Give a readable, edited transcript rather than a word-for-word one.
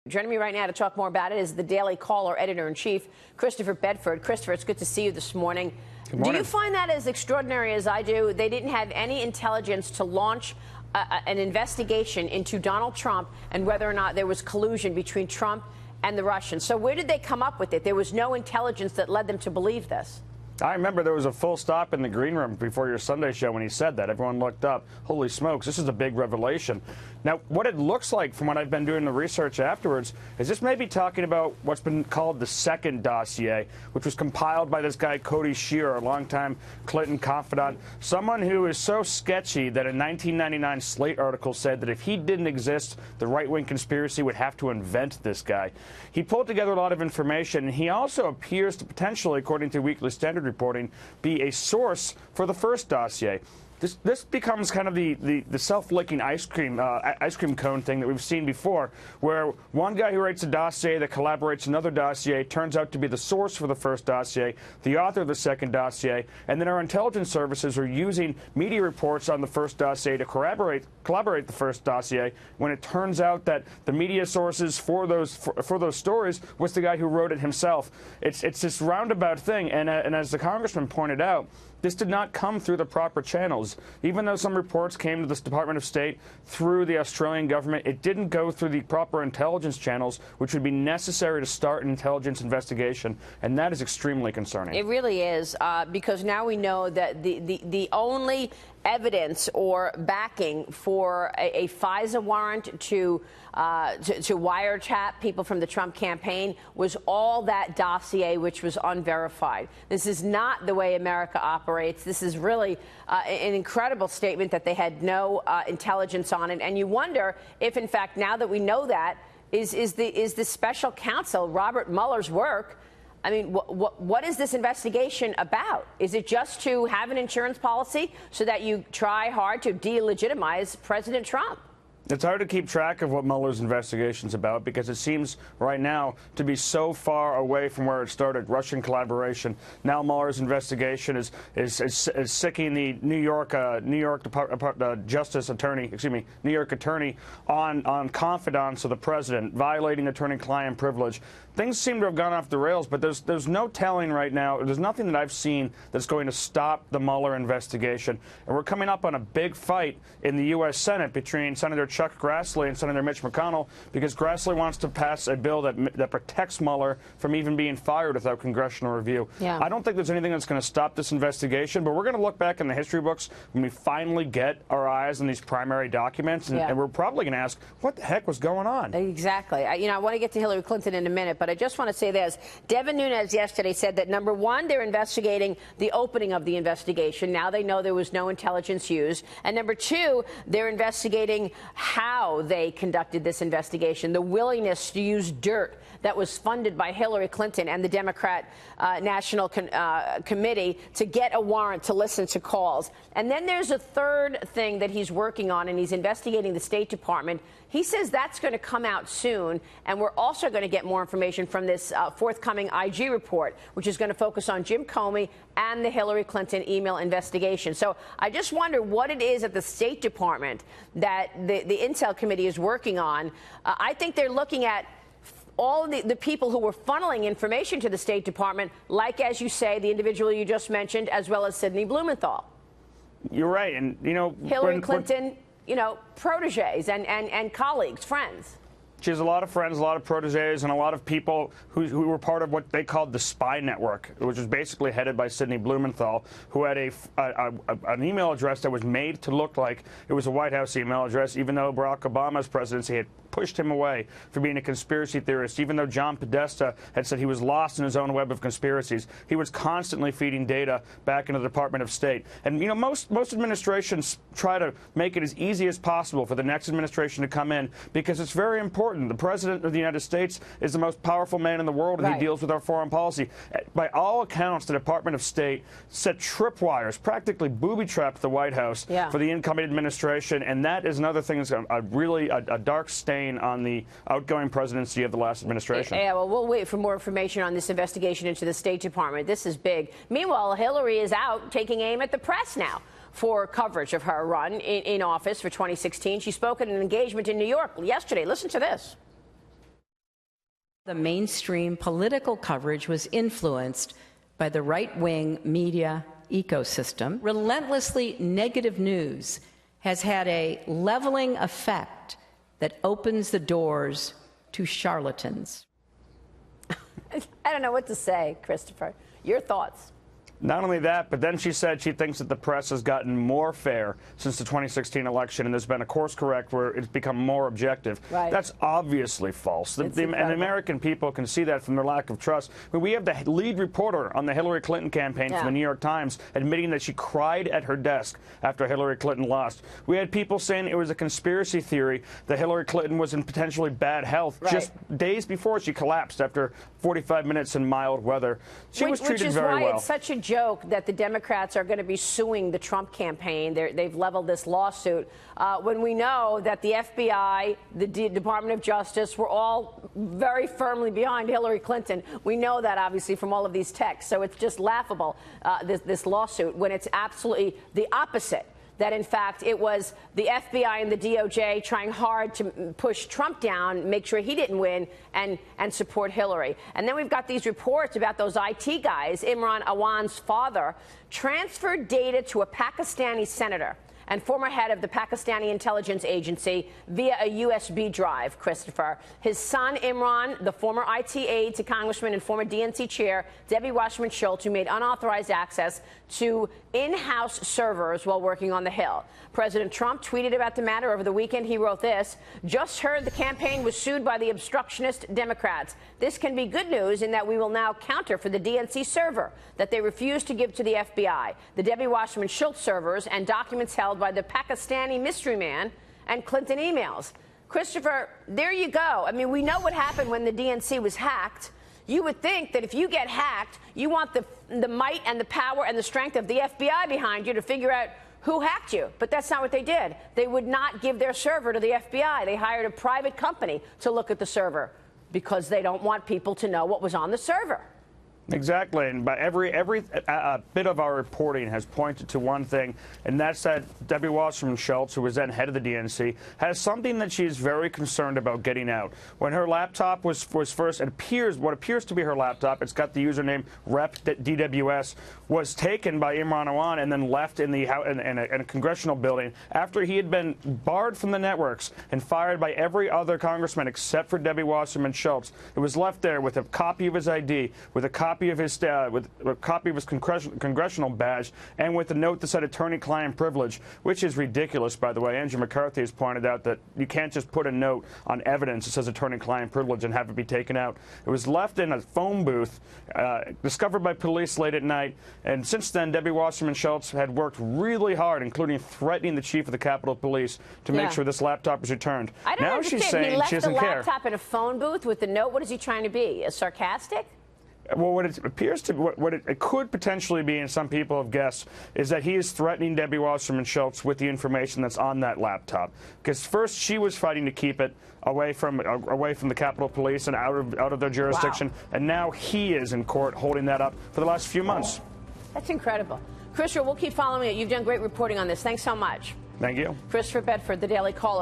Joining me right now to talk more about it is the Daily Caller editor-in-chief, Christopher Bedford. Christopher, it's good to see you this morning. Good morning. Do you find that as extraordinary as I do? They didn't have any intelligence to launch an investigation into Donald Trump and whether or not there was collusion between Trump and the Russians. So where did they come up with it? There was no intelligence that led them to believe this. I remember there was a full stop in the green room before your Sunday show when he said that. Everyone looked up. Holy smokes, this is a big revelation. Now, what it looks like from what I've been doing the research afterwards is this may be talking about what's been called the second dossier, which was compiled by this guy, Cody Shearer, a longtime Clinton confidant, someone who is so sketchy that a 1999 Slate article said that if he didn't exist, the right-wing conspiracy would have to invent this guy. He pulled together a lot of information, and he also appears to potentially, according to Weekly Standard reporting, be a source for the first dossier. This becomes kind of the self-licking ice cream cone thing that we've seen before, where one guy who writes a dossier that collaborates another dossier turns out to be the source for the first dossier, the author of the second dossier, and then our intelligence services are using media reports on the first dossier to collaborate the first dossier, when it turns out that the media sources for those stories was the guy who wrote it himself. It's this roundabout thing, and as the congressman pointed out, this did not come through the proper channels. Even though some reports came to this Department of State through the Australian government, it didn't go through the proper intelligence channels, which would be necessary to start an intelligence investigation, and that is extremely concerning. It really is, because now we know that the only evidence or backing for a FISA warrant to wiretap people from the Trump campaign was all that dossier, which was unverified. This is not the way America operates. This is really an incredible statement that they had no intelligence on it. And you wonder if, in fact, now that we know that, is the special counsel, Robert Mueller's work, I mean, what is this investigation about? Is it just to have an insurance policy so that you try hard to delegitimize President Trump? It's hard to keep track of what Mueller's investigation is about because it seems right now to be so far away from where it started, Russian collaboration. Now Mueller's investigation is sicking the New York New York attorney on confidants of the president, violating attorney-client privilege. Things seem to have gone off the rails, but there's no telling right now. There's nothing that I've seen that's going to stop the Mueller investigation. And we're coming up on a big fight in the U.S. Senate between Senator Chuck Grassley and Senator Mitch McConnell, because Grassley wants to pass a bill that protects Mueller from even being fired without congressional review. Yeah. I don't think there's anything that's going to stop this investigation, but we're going to look back in the history books when we finally get our eyes on these primary documents, and we're probably going to ask, what the heck was going on? Exactly. I want to get to Hillary Clinton in a minute, but I just want to say this. Devin Nunes yesterday said that, number one, they're investigating the opening of the investigation. Now they know there was no intelligence used. And number two, they're investigating how they conducted this investigation, the willingness to use dirt that was funded by Hillary Clinton and the Democrat National Committee to get a warrant to listen to calls. And then there's a third thing that he's working on, and he's investigating the State Department. He says that's going to come out soon, and we're also going to get more information from this forthcoming IG report, which is going to focus on Jim Comey and the Hillary Clinton email investigation. So I just wonder what it is at the State Department that the Intel Committee is working on. I think they're looking at all the people who were funneling information to the State Department, like, as you say, the individual you just mentioned, as well as Sidney Blumenthal. You're right. And, you know, Hillary Clinton, proteges and colleagues, friends. She has a lot of friends, a lot of proteges, and a lot of people who were part of what they called the spy network, which was basically headed by Sidney Blumenthal, who had an email address that was made to look like it was a White House email address, even though Barack Obama's presidency had pushed him away for being a conspiracy theorist. Even though John Podesta had said he was lost in his own web of conspiracies, he was constantly feeding data back into the Department of State. And, most administrations try to make it as easy as possible for the next administration to come in, because it's very important. The President of the United States is the most powerful man in the world, and he deals with our foreign policy. By all accounts, the Department of State set tripwires, practically booby-trapped the White House for the incoming administration, and that is another thing that's really a dark stain on the outgoing presidency of the last administration. Yeah, well, we'll wait for more information on this investigation into the State Department. This is big. Meanwhile, Hillary is out taking aim at the press now for coverage of her run in office for 2016. She spoke at an engagement in New York yesterday. Listen to this. The mainstream political coverage was influenced by the right-wing media ecosystem. Relentlessly negative news has had a leveling effect that opens the doors to charlatans. I don't know what to say, Christopher. Your thoughts? Not only that, but then she said she thinks that the press has gotten more fair since the 2016 election, and there's been a course correct where it's become more objective. Right. That's obviously false. And the American people can see that from their lack of trust. But we have the lead reporter on the Hillary Clinton campaign from the New York Times admitting that she cried at her desk after Hillary Clinton lost. We had people saying it was a conspiracy theory that Hillary Clinton was in potentially bad health just days before she collapsed after 45 minutes in mild weather. She was treated very well. Which is why it's such a joke that the Democrats are going to be suing the Trump campaign. They've leveled this lawsuit when we know that the FBI, the Department of Justice were all very firmly behind Hillary Clinton. We know that, obviously, from all of these texts. So it's just laughable, this lawsuit, when it's absolutely the opposite. That, in fact, it was the FBI and the DOJ trying hard to push Trump down, make sure he didn't win, and support Hillary. And then we've got these reports about those IT guys. Imran Awan's father transferred data to a Pakistani senator and former head of the Pakistani intelligence agency via a USB drive, Christopher. His son, Imran, the former IT aide to Congressman and former DNC chair Debbie Wasserman Schultz, who made unauthorized access to in-house servers while working on the Hill. President Trump tweeted about the matter over the weekend. He wrote this: "Just heard the campaign was sued by the obstructionist Democrats. This can be good news in that we will now counter for the DNC server that they refused to give to the FBI, the Debbie Wasserman Schultz servers, and documents held by the Pakistani mystery man and Clinton emails." Christopher, there you go. I mean, we know what happened when the DNC was hacked. You would think that if you get hacked, you want the might and the power and the strength of the FBI behind you to figure out who hacked you. But that's not what they did. They would not give their server to the FBI. They hired a private company to look at the server because they don't want people to know what was on the server. Exactly, and by every bit of our reporting has pointed to one thing, and that's that Debbie Wasserman Schultz, who was then head of the DNC, has something that she is very concerned about getting out. When her laptop was first, what appears to be her laptop, it's got the username rep.dws, was taken by Imran Awan and then left in a congressional building after he had been barred from the networks and fired by every other congressman except for Debbie Wasserman Schultz. It was left there with a copy of his ID, with a copy of his congressional badge, and with a note that said attorney-client privilege, which is ridiculous, by the way. Andrew McCarthy has pointed out that you can't just put a note on evidence that says attorney-client privilege and have it be taken out. It was left in a phone booth, discovered by police late at night, and since then, Debbie Wasserman Schultz had worked really hard, including threatening the chief of the Capitol Police to make sure this laptop was returned. I don't understand. She's saying she doesn't care. He left the laptop in a phone booth with the note. What is he trying to be? Sarcastic? Well, what it appears to, what it could potentially be, and some people have guessed, is that he is threatening Debbie Wasserman Schultz with the information that's on that laptop. Because first she was fighting to keep it away from the Capitol Police and out of their jurisdiction, and now he is in court holding that up for the last few months. That's incredible. Christopher, we'll keep following it. You've done great reporting on this. Thanks so much. Thank you. Christopher Bedford, The Daily Caller.